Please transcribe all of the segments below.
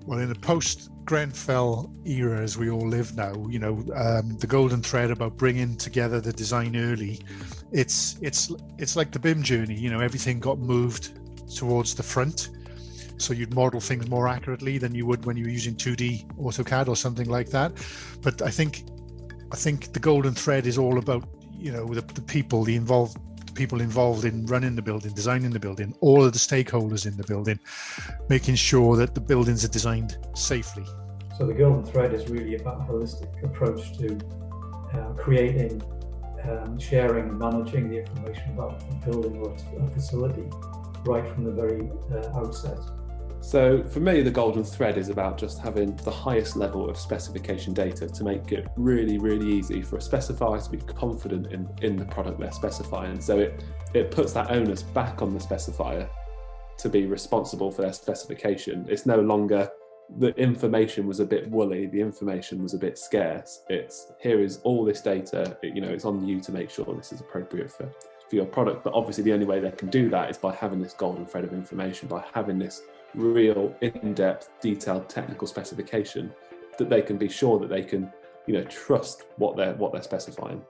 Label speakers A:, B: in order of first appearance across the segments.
A: Well, in a post-Grenfell era, as we all live now, the golden thread about bringing together the design early, it's like the BIM journey. Everything got moved towards the front, so you'd model things more accurately than you would when you were using 2D AutoCAD or something like that. But I think the golden thread is all about the people, people involved in running the building, designing the building, all of the stakeholders in the building, making sure that the buildings are designed safely.
B: So the golden thread is really about a holistic approach to creating, sharing and managing the information about a building or a facility right from the very outset.
C: So for me, the golden thread is about just having the highest level of specification data to make it really, really easy for a specifier to be confident in the product they're specifying. So it puts that onus back on the specifier to be responsible for their specification. It's no longer the information was a bit woolly, the information was a bit scarce. It's here is all this data, it's on you to make sure this is appropriate for your product. But obviously the only way they can do that is by having this golden thread of information, by having this real in-depth, detailed technical specification that they can be sure that they can, trust what they're specifying.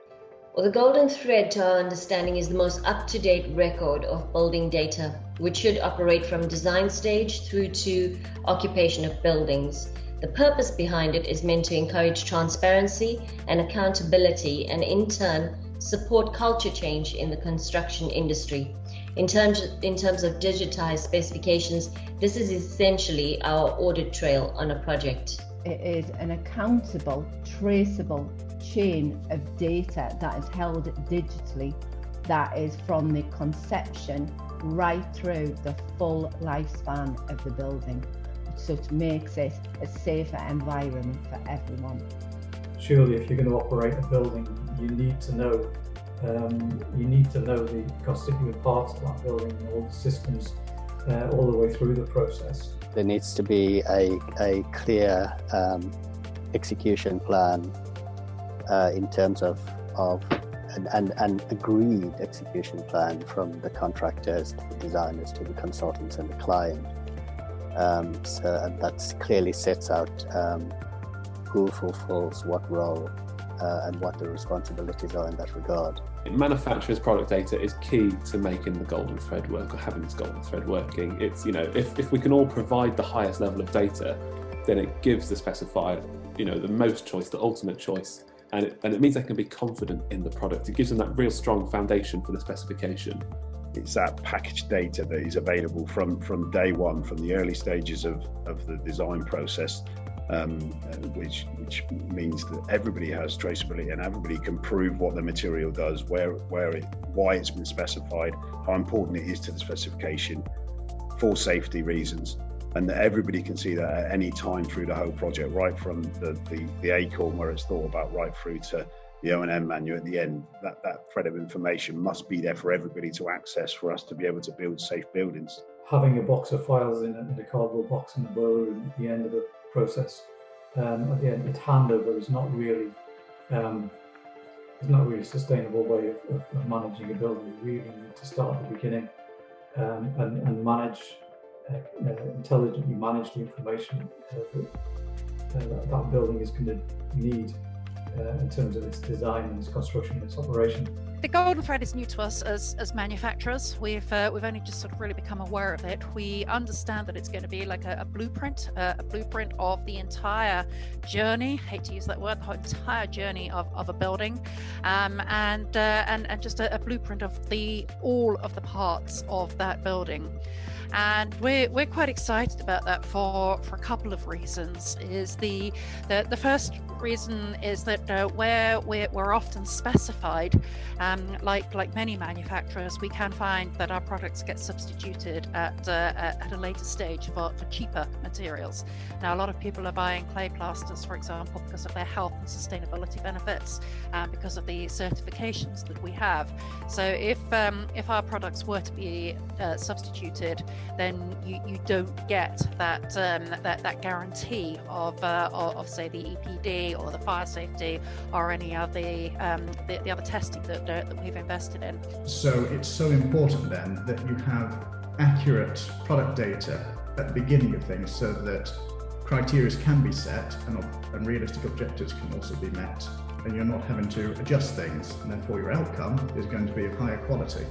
D: Well, the golden thread, to our understanding, is the most up-to-date record of building data, which should operate from design stage through to occupation of buildings. The purpose behind it is meant to encourage transparency and accountability, and in turn support culture change in the construction industry. In terms of digitized specifications, this is essentially our audit trail on a project.
E: It is an accountable, traceable chain of data that is held digitally, that is from the conception right through the full lifespan of the building. So it makes it a safer environment for everyone.
B: Surely if you're going to operate a building, you need to know the constituent parts of that building and all the systems all the way through the process.
F: There needs to be a clear execution plan in terms of an agreed execution plan from the contractors to the designers to the consultants and the client. So that clearly sets out who fulfills what role and what the responsibilities are in that regard.
C: Manufacturers' product data is key to making the golden thread work, or having this golden thread working. It's, if we can all provide the highest level of data, then it gives the specifier, the most choice, the ultimate choice, and it means they can be confident in the product. It gives them that real strong foundation for the specification.
G: It's that packaged data that is available from day one, from the early stages of the design process, which means that everybody has traceability and everybody can prove what the material does, why it's been specified, how important it is to the specification for safety reasons, and that everybody can see that at any time through the whole project, right from the acorn where it's thought about right through to the O&M manual at the end. That thread of information must be there for everybody to access for us to be able to build safe buildings.
B: Having a box of files in a cardboard box in the boiler room at the end of the process, at the end, its handover is not really a sustainable way of managing a building. You really need to start at the beginning and intelligently manage the information that building is going to need in terms of its design and its construction and its operation.
H: The golden thread is new to us as manufacturers. We've only just sort of really become aware of it. We understand that it's going to be like a blueprint of the entire journey. Hate to use that word, the entire journey of a building, and just a blueprint of all of the parts of that building. And we're quite excited about that for a couple of reasons. Is the first reason is that where we're often specified, like many manufacturers, we can find that our products get substituted at a later stage for cheaper materials. Now, a lot of people are buying clay plasters, for example, because of their health and sustainability benefits, because of the certifications that we have. So if our products were to be substituted, then you don't get that guarantee of say the EPD or the fire safety or any of the other testing that we've invested in.
I: So it's so important then that you have accurate product data at the beginning of things, so that criteria can be set and realistic objectives can also be met, and you're not having to adjust things, and therefore your outcome is going to be of higher quality.